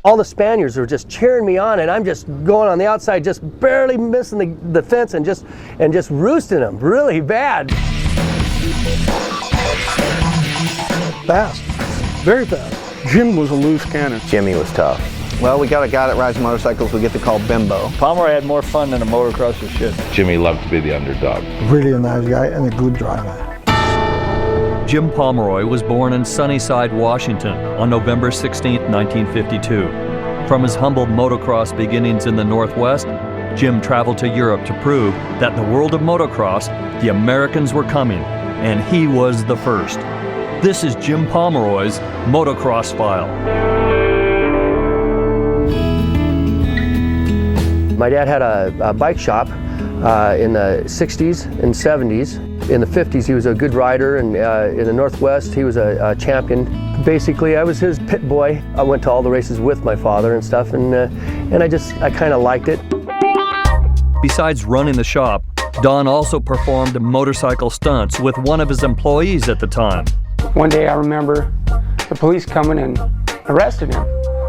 All the Spaniards were just cheering me on, and I'm just going on the outside, just barely missing the fence and just roosting them really bad. Fast, very fast. Jim was a loose cannon. Jimmy was tough. Well, we got a guy that rides motorcycles we get to call Bimbo. Pomeroy had more fun than a motocrosser should. Jimmy loved to be the underdog. Really a nice guy and a good driver. Jim Pomeroy was born in Sunnyside, Washington on November 16, 1952. From his humble motocross beginnings in the Northwest, Jim traveled to Europe to prove that in the world of motocross, the Americans were coming, and he was the first. This is Jim Pomeroy's Motocross File. My dad had a bike shop in the 60s and 70s. In the 50s, he was a good rider, and in the Northwest, he was a champion. Basically, I was his pit boy. I went to all the races with my father and stuff, and I kind of liked it. Besides running the shop, Don also performed motorcycle stunts with one of his employees at the time. One day I remember the police coming and arrested him.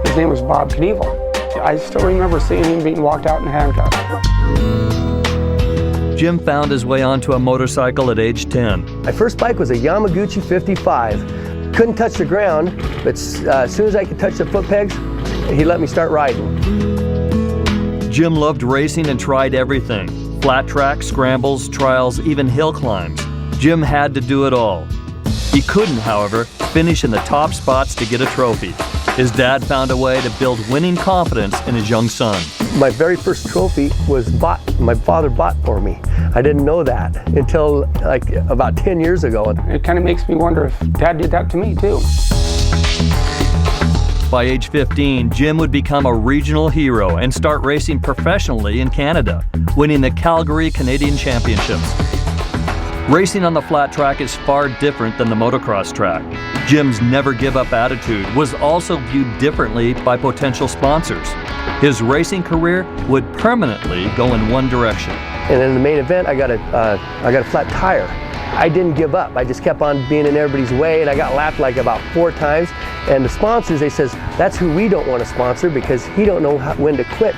His name was Bob Knievel. I still remember seeing him being walked out in handcuffs. Jim found his way onto a motorcycle at age 10. My first bike was a Yamaguchi 55. Couldn't touch the ground, but as soon as I could touch the foot pegs, he let me start riding. Jim loved racing and tried everything. Flat track, scrambles, trials, even hill climbs. Jim had to do it all. He couldn't, however, finish in the top spots to get a trophy. His dad found a way to build winning confidence in his young son. My very first trophy was my father bought for me. I didn't know that until like about 10 years ago. It kind of makes me wonder if Dad did that to me too. By age 15, Jim would become a regional hero and start racing professionally in Canada, winning the Calgary Canadian Championships. Racing on the flat track is far different than the motocross track. Jim's never-give-up attitude was also viewed differently by potential sponsors. His racing career would permanently go in one direction. And in the main event, I got a flat tire. I didn't give up. I just kept on being in everybody's way, and I got lapped like about 4 times. And the sponsors, they says, that's who we don't want to sponsor because he don't know when to quit.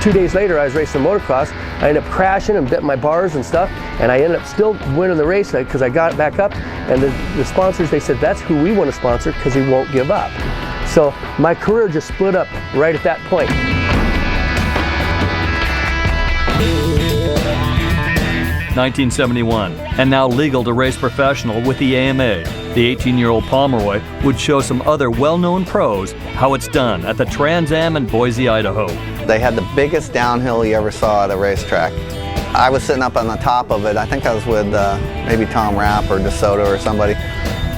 2 days later, I was racing motocross. I ended up crashing and bit my bars and stuff, and I ended up still winning the race because I got back up. And the sponsors, they said, that's who we want to sponsor because he won't give up. So my career just split up right at that point. (1971), and now legal to race professional with the AMA. The 18-year-old Pomeroy would show some other well-known pros how it's done at the Trans Am in Boise, Idaho. They had the biggest downhill you ever saw at a racetrack. I was sitting up on the top of it. I think I was with maybe Tom Rapp or DeSoto or somebody.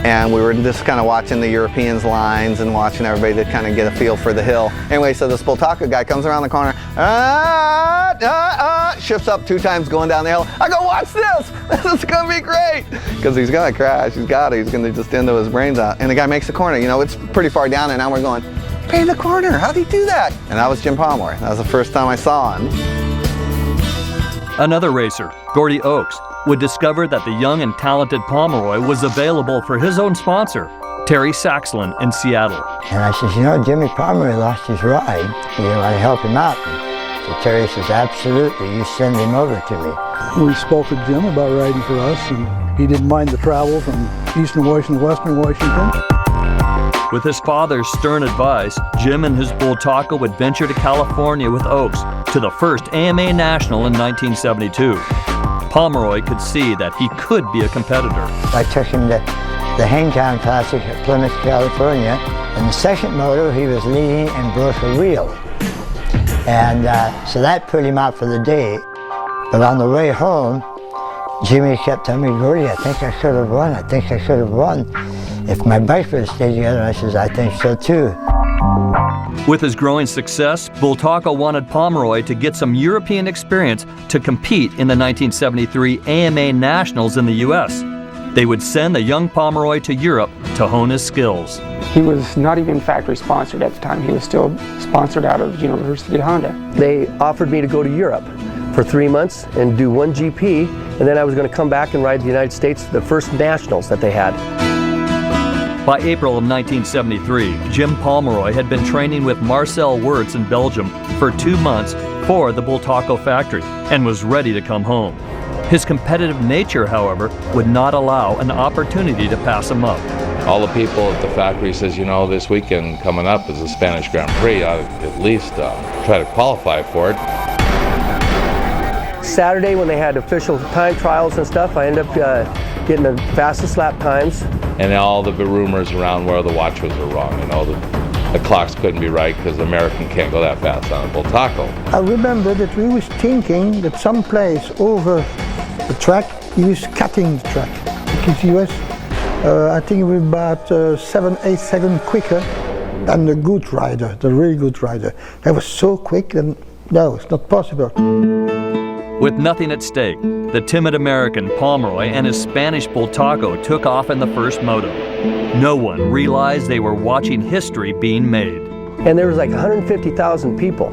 And we were just kind of watching the Europeans' lines and watching everybody to kind of get a feel for the hill. Anyway, so this Bultaco guy comes around the corner, shifts up 2 times going down the hill. I go, watch this! This is gonna be great! Because he's gonna crash, he's gonna just end his brains out. And the guy makes the corner, you know, it's pretty far down, and now we're going, hey, the corner, how'd he do that? And that was Jim Pomeroy. That was the first time I saw him. Another racer, Gordy Oakes, would discover that the young and talented Pomeroy was available for his own sponsor, Terry Saxlin in Seattle. And I says, you know, Jimmy Pomeroy lost his ride. You want to help him out? So Terry says, absolutely, you send him over to me. We spoke with Jim about riding for us, and he didn't mind the travel from Eastern Washington to Western Washington. With his father's stern advice, Jim and his Bultaco would venture to California with Oakes to the first AMA National in 1972. Pomeroy could see that he could be a competitor. I took him to the Hangtown Classic at Plymouth, California. In the second moto, he was leading and broke a wheel. And so that put him out for the day. But on the way home, Jimmy kept telling me, Gordy, I think I should have won. I think I should have won. If my bike would have stayed together, I says, I think so too. With his growing success, Bultaco wanted Pomeroy to get some European experience to compete in the 1973 AMA Nationals in the U.S. They would send the young Pomeroy to Europe to hone his skills. He was not even factory sponsored at the time. He was still sponsored out of University of Honda. They offered me to go to Europe for 3 months and do 1 GP, and then I was going to come back and ride the United States, the first nationals that they had. By April of 1973, Jim Pomeroy had been training with Marcel Wirtz in Belgium for 2 months for the Bultaco factory and was ready to come home. His competitive nature, however, would not allow an opportunity to pass him up. All the people at the factory says, you know, this weekend coming up is the Spanish Grand Prix. I ought to at least try to qualify for it. Saturday, when they had official time trials and stuff, I ended up getting the fastest lap times. And all the rumors around where the watches were wrong. You know, the clocks couldn't be right because the American can't go that fast on a Bultaco. I remember that we was thinking that some place over the track, he was cutting the track. Because he was, I think it was about 7-8 seconds quicker than the good rider, the really good rider. That was so quick, and no, it's not possible. With nothing at stake, the timid American Pomeroy and his Spanish Bultaco took off in the first moto. No one realized they were watching history being made. And there was like 150,000 people.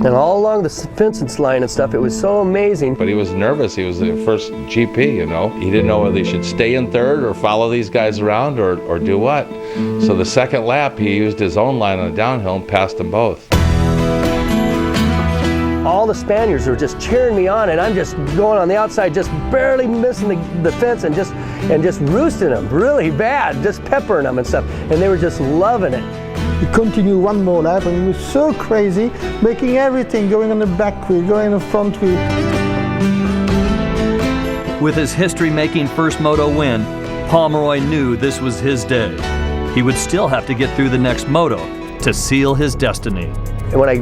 And all along the fence line and stuff, it was so amazing. But he was nervous. He was the first GP, you know. He didn't know whether he should stay in third or follow these guys around or do what. So the second lap, he used his own line on the downhill and passed them both. All the Spaniards were just cheering me on, and I'm just going on the outside, just barely missing the fence and just roosting them really bad, just peppering them and stuff. And they were just loving it. He continued one more lap, and he was so crazy, making everything, going on the back wheel, going on the front wheel. With his history-making first moto win, Pomeroy knew this was his day. He would still have to get through the next moto to seal his destiny. And when I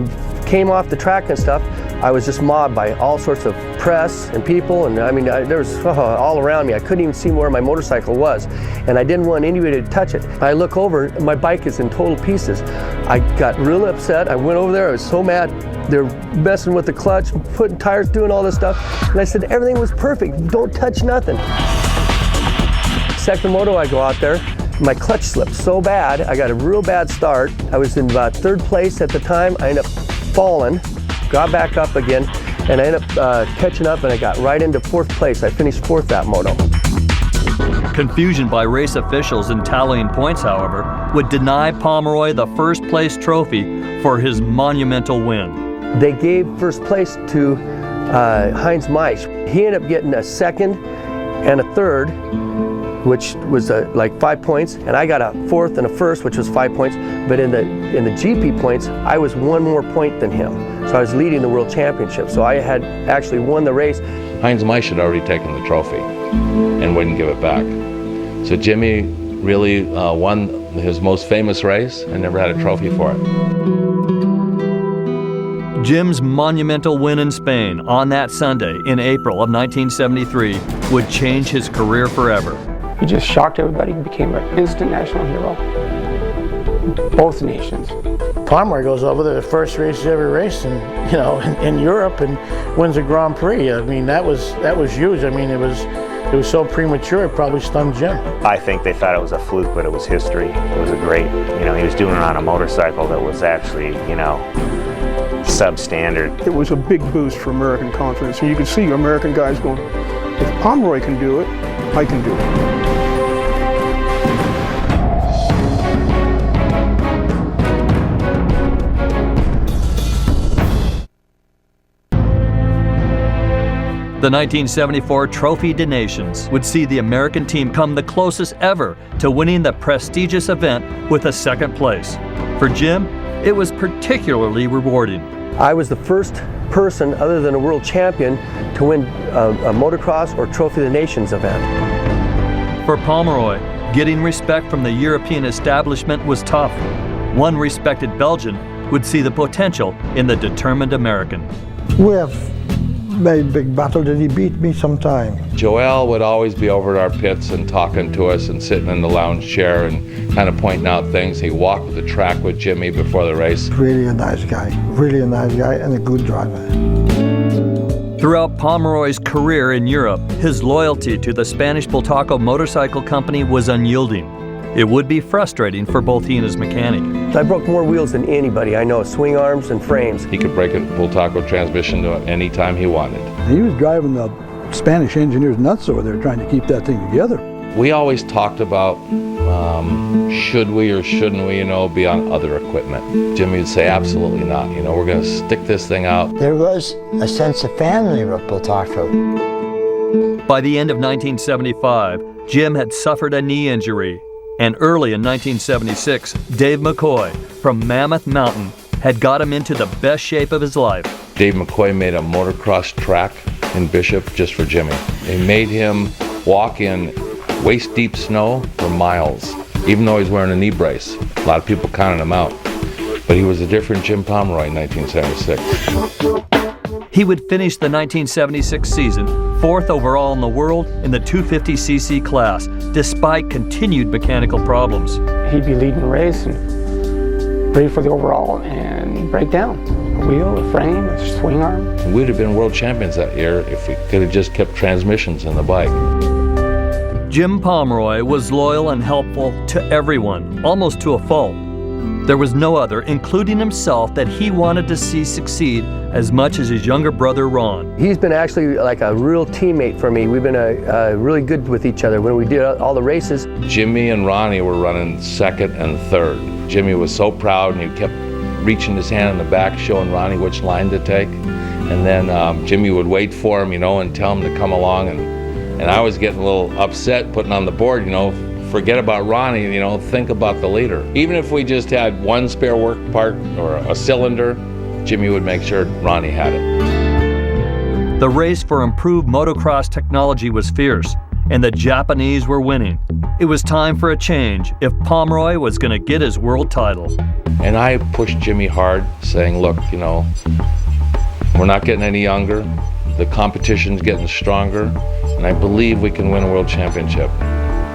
came off the track and stuff, I was just mobbed by all sorts of press and people, and I mean, there was all around me. I couldn't even see where my motorcycle was, and I didn't want anybody to touch it. I look over, my bike is in total pieces. I got real upset. I went over there, I was so mad. They're messing with the clutch, putting tires, doing all this stuff, and I said everything was perfect, don't touch nothing. Second moto, I go out there, my clutch slipped so bad, I got a real bad start. I was in about third place at the time. I ended up falling, got back up again, and I ended up catching up, and I got right into fourth place. I finished fourth that moto. Confusion by race officials in tallying points, however, would deny Pomeroy the first place trophy for his monumental win. They gave first place to Heinz Meisch. He ended up getting a second and a third, which was like 5 points, and I got a fourth and a first, which was 5 points. But in the GP points, I was one more point than him. So I was leading the world championship. So I had actually won the race. Heinz Meisch had already taken the trophy and wouldn't give it back. So Jimmy really won his most famous race and never had a trophy for it. Jim's monumental win in Spain on that Sunday in April of 1973 would change his career forever. He just shocked everybody. He became an instant national hero. Both nations. Pomeroy goes over there, the first race he ever raced in Europe, and wins a Grand Prix. I mean, that was huge. I mean, it was so premature, it probably stunned Jim. I think they thought it was a fluke, but it was history. It was a great, he was doing it on a motorcycle that was actually, substandard. It was a big boost for American confidence, and you could see American guys going, if Pomeroy can do it, I can do it. The 1974 Trophy des Nations would see the American team come the closest ever to winning the prestigious event with a second place. For Jim, it was particularly rewarding. I was the first person other than a world champion to win a motocross or Trophy des Nations event. For Pomeroy, getting respect from the European establishment was tough. One respected Belgian would see the potential in the determined American. We have made big battle that he beat me sometime. Joel would always be over at our pits and talking to us and sitting in the lounge chair and kind of pointing out things. He walked the track with Jimmy before the race. Really a nice guy and a good driver. Throughout Pomeroy's career in Europe, his loyalty to the Spanish Bultaco motorcycle company was unyielding. It would be frustrating for both he and his mechanic. I broke more wheels than anybody I know, swing arms and frames. He could break a Bultaco transmission any time he wanted. He was driving the Spanish engineers nuts over there trying to keep that thing together. We always talked about should we or shouldn't we, be on other equipment. Jimmy would say, absolutely not. We're going to stick this thing out. There was a sense of family with Bull-Taco. By the end of 1975, Jim had suffered a knee injury, and early in 1976, Dave McCoy from Mammoth Mountain had got him into the best shape of his life. Dave McCoy made a motocross track in Bishop just for Jimmy. They made him walk in waist-deep snow for miles, even though he's wearing a knee brace. A lot of people counted him out. But he was a different Jim Pomeroy in 1976. He would finish the 1976 season 4th overall in the world in the 250cc class, despite continued mechanical problems. He'd be leading the race and ready for the overall and break down. A wheel, a frame, a swing arm. We'd have been world champions that year if we could have just kept transmissions in the bike. Jim Pomeroy was loyal and helpful to everyone, almost to a fault. There was no other, including himself, that he wanted to see succeed as much as his younger brother, Ron. He's been actually like a real teammate for me. We've been really good with each other when we did all the races. Jimmy and Ronnie were running second and third. Jimmy was so proud, and he kept reaching his hand in the back, showing Ronnie which line to take. And then Jimmy would wait for him, and tell him to come along. And I was getting a little upset putting on the board, forget about Ronnie, think about the leader. Even if we just had one spare work part or a cylinder, Jimmy would make sure Ronnie had it. The race for improved motocross technology was fierce, and the Japanese were winning. It was time for a change if Pomeroy was going to get his world title. And I pushed Jimmy hard, saying, look, we're not getting any younger. The competition's getting stronger, and I believe we can win a world championship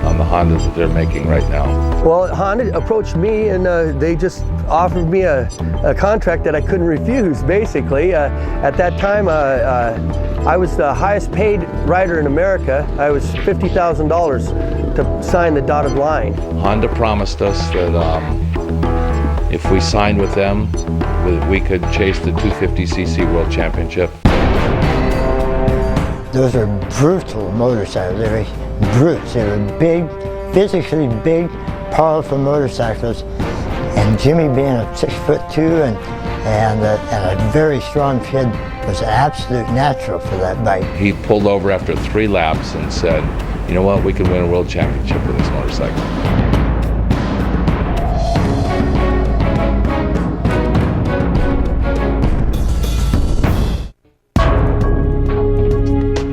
on the Honda that they're making right now. Well, Honda approached me, and they just offered me a contract that I couldn't refuse, basically. At that time, I was the highest paid rider in America. I was $50,000 to sign the dotted line. Honda promised us that if we signed with them, we could chase the 250cc World Championship. Those are brutal motorcycles. They were brutes. They were big, physically big, powerful motorcycles. And Jimmy, being a 6'2" and a very strong kid, was an absolute natural for that bike. He pulled over after 3 laps and said, you know what, we can win a world championship with this motorcycle.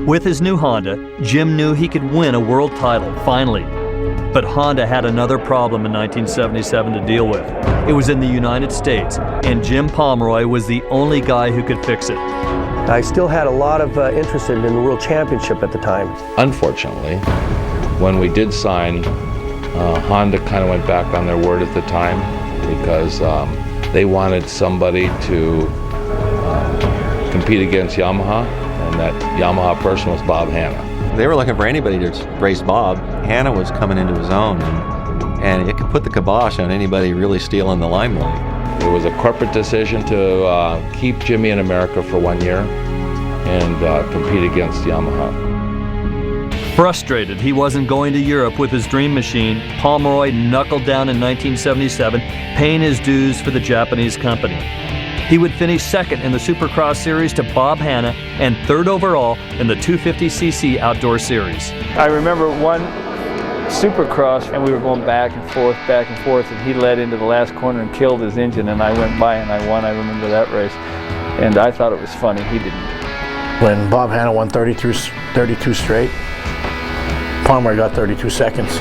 With his new Honda, Jim knew he could win a world title, finally. But Honda had another problem in 1977 to deal with. It was in the United States, and Jim Pomeroy was the only guy who could fix it. I still had a lot of interest in the World Championship at the time. Unfortunately, when we did sign, Honda kind of went back on their word at the time because they wanted somebody to compete against Yamaha, and that Yamaha person was Bob Hanna. They were looking for anybody to race Bob. Hanna was coming into his own, and it could put the kibosh on anybody really stealing the limelight. It was a corporate decision to keep Jimmy in America for 1 year and compete against Yamaha. Frustrated he wasn't going to Europe with his dream machine, Pomeroy knuckled down in 1977, paying his dues for the Japanese company. He would finish second in the Supercross Series to Bob Hanna and third overall in the 250cc Outdoor Series. I remember one Supercross, and we were going back and forth, and he led into the last corner and killed his engine, and I went by and I won. I remember that race, and I thought it was funny. He didn't. When Bob Hanna won 32 straight, Pomeroy got 32 seconds.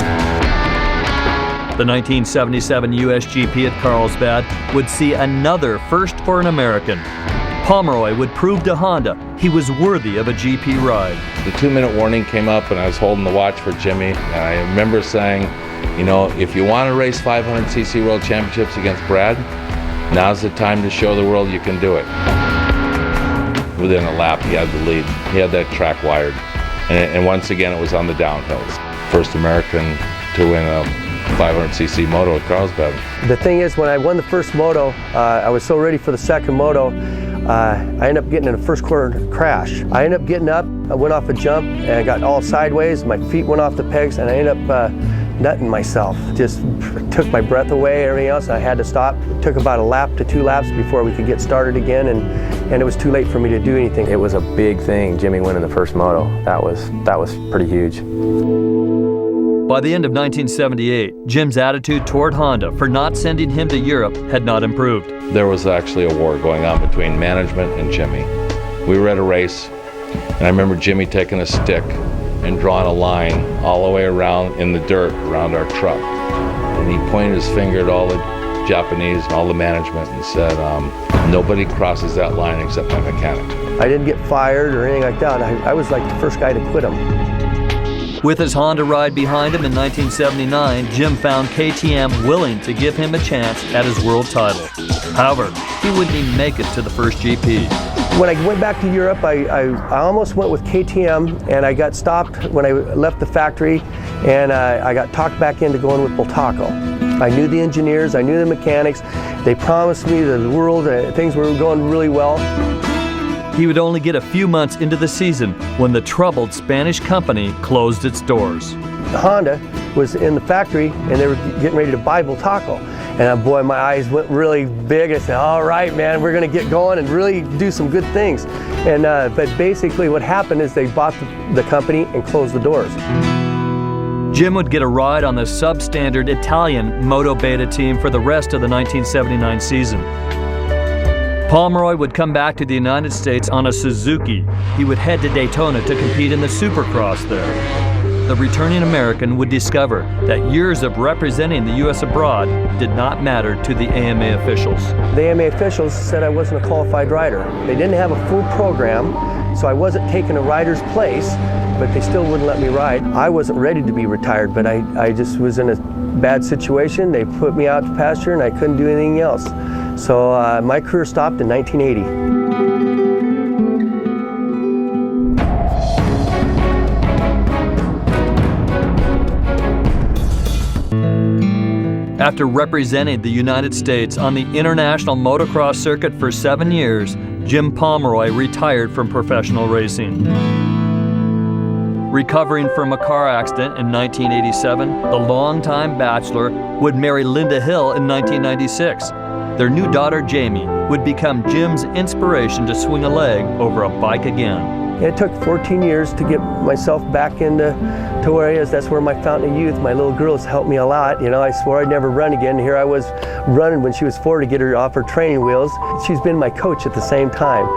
The 1977 USGP at Carlsbad would see another first for an American. Pomeroy would prove to Honda he was worthy of a GP ride. The 2-minute warning came up, and I was holding the watch for Jimmy, and I remember saying, if you want to race 500cc World Championships against Brad, now's the time to show the world you can do it. Within a lap, he had the lead. He had that track wired. And once again, it was on the downhills. First American to win a 500cc moto at Carlsbad. The thing is, when I won the first moto, I was so ready for the second moto. I ended up getting in a first quarter crash. I ended up getting up, I went off a jump and I got all sideways, my feet went off the pegs and I ended up nutting myself. Just took my breath away, everything else, and I had to stop. It took about a lap to 2 laps before we could get started again, and it was too late for me to do anything. It was a big thing, Jimmy winning the first moto. That was pretty huge. By the end of 1978, Jim's attitude toward Honda for not sending him to Europe had not improved. There was actually a war going on between management and Jimmy. We were at a race, and I remember Jimmy taking a stick and drawing a line all the way around in the dirt around our truck. And he pointed his finger at all the Japanese and all the management and said, nobody crosses that line except my mechanic. I didn't get fired or anything like that. I was like the first guy to quit him. With his Honda ride behind him in 1979, Jim found KTM willing to give him a chance at his world title. However, he wouldn't even make it to the first GP. When I went back to Europe, I almost went with KTM, and I got stopped when I left the factory, and I got talked back into going with Bultaco. I knew the engineers, I knew the mechanics. They promised me the world, things were going really well. He would only get a few months into the season when the troubled Spanish company closed its doors. Honda was in the factory and they were getting ready to buy Bultaco. And boy, my eyes went really big. I said, all right, man, we're gonna get going and really do some good things. And but basically what happened is they bought the company and closed the doors. Jim would get a ride on the substandard Italian Moto Beta team for the rest of the 1979 season. Pomeroy would come back to the United States on a Suzuki. He would head to Daytona to compete in the Supercross there. The returning American would discover that years of representing the U.S. abroad did not matter to the AMA officials. The AMA officials said I wasn't a qualified rider. They didn't have a full program, so I wasn't taking a rider's place, but they still wouldn't let me ride. I wasn't ready to be retired, but I just was in a bad situation. They put me out to pasture and I couldn't do anything else. So my career stopped in 1980. After representing the United States on the international motocross circuit for 7 years, Jim Pomeroy retired from professional racing. Recovering from a car accident in 1987, the longtime bachelor would marry Linda Hill in 1996. Their new daughter, Jamie, would become Jim's inspiration to swing a leg over a bike again. It took 14 years to get myself back into where I is. That's where my fountain of youth, my little girls helped me a lot. You know, I swore I'd never run again. Here I was running when she was 4 to get her off her training wheels. She's been my coach at the same time.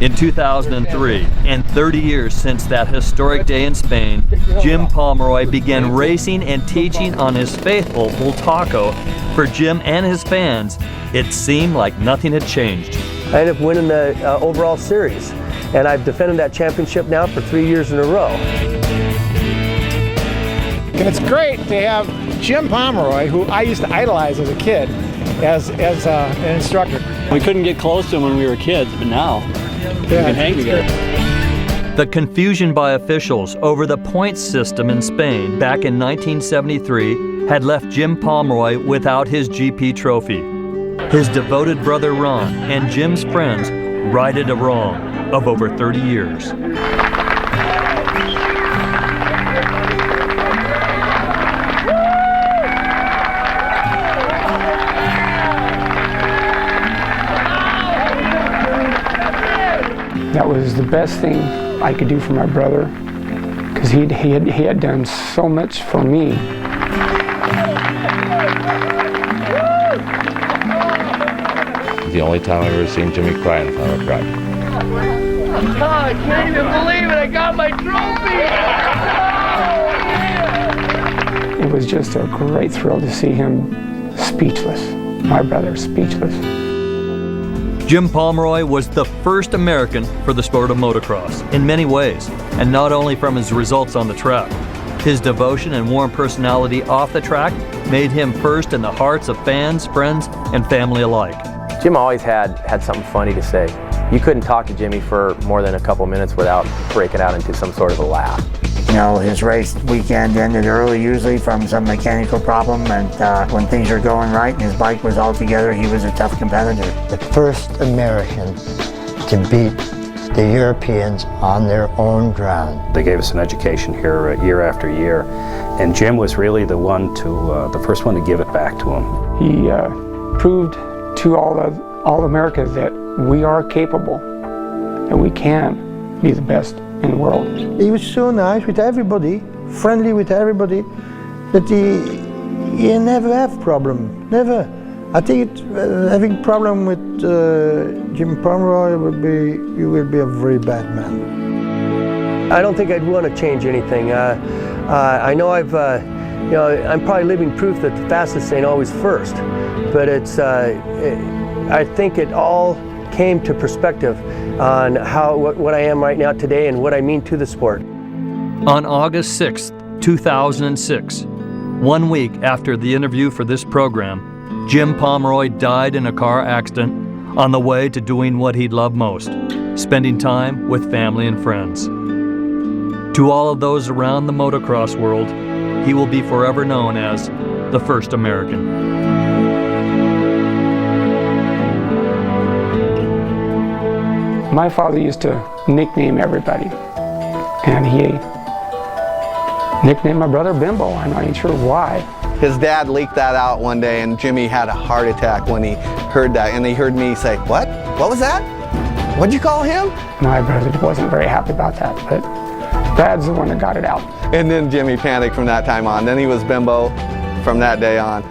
In 2003, and 30 years since that historic day in Spain, Jim Pomeroy began racing and teaching on his faithful Bultaco. For Jim and his fans, it seemed like nothing had changed. I ended up winning the overall series, and I've defended that championship now for 3 years in a row. And it's great to have Jim Pomeroy, who I used to idolize as a kid, as an instructor. We couldn't get close to him when we were kids, but now we can hang together. The confusion by officials over the points system in Spain back in 1973 had left Jim Pomeroy without his GP trophy. His devoted brother Ron and Jim's friends righted a wrong of over 30 years. That was the best thing I could do for my brother, because he had done so much for me. The only time I've ever seen Jimmy cry in front of a crowd. Oh, I can't even believe it! I got my trophy! It was just a great thrill to see him speechless. My brother speechless. Jim Pomeroy was the first American for the sport of motocross in many ways, and not only from his results on the track. His devotion and warm personality off the track made him first in the hearts of fans, friends, and family alike. Jim always had something funny to say. You couldn't talk to Jimmy for more than a couple minutes without breaking out into some sort of a laugh. You know, his race weekend ended early, usually from some mechanical problem, and when things were going right and his bike was all together, he was a tough competitor. The first American to beat the Europeans on their own ground. They gave us an education here year after year, and Jim was really the first one to give it back to him. He proved to all America that we are capable, that we can be the best in the world. He was so nice with everybody, friendly with everybody, that he never have problem, never. I think having problem with Jim Pomeroy you will be a very bad man. I don't think I'd want to change anything. I know I'm probably living proof that the fastest ain't always first, but I think it all came to perspective on what I am right now today and what I mean to the sport. On August 6th, 2006, 1 week after the interview for this program, Jim Pomeroy died in a car accident on the way to doing what he'd love most, spending time with family and friends. To all of those around the motocross world, he will be forever known as the first American. My father used to nickname everybody, and he nicknamed my brother Bimbo. I'm not even sure why. His dad leaked that out one day, and Jimmy had a heart attack when he heard that, and he heard me say, "What? What was that? What'd you call him?" My brother wasn't very happy about that, but Dad's the one that got it out. And then Jimmy panicked from that time on. Then he was Bimbo from that day on.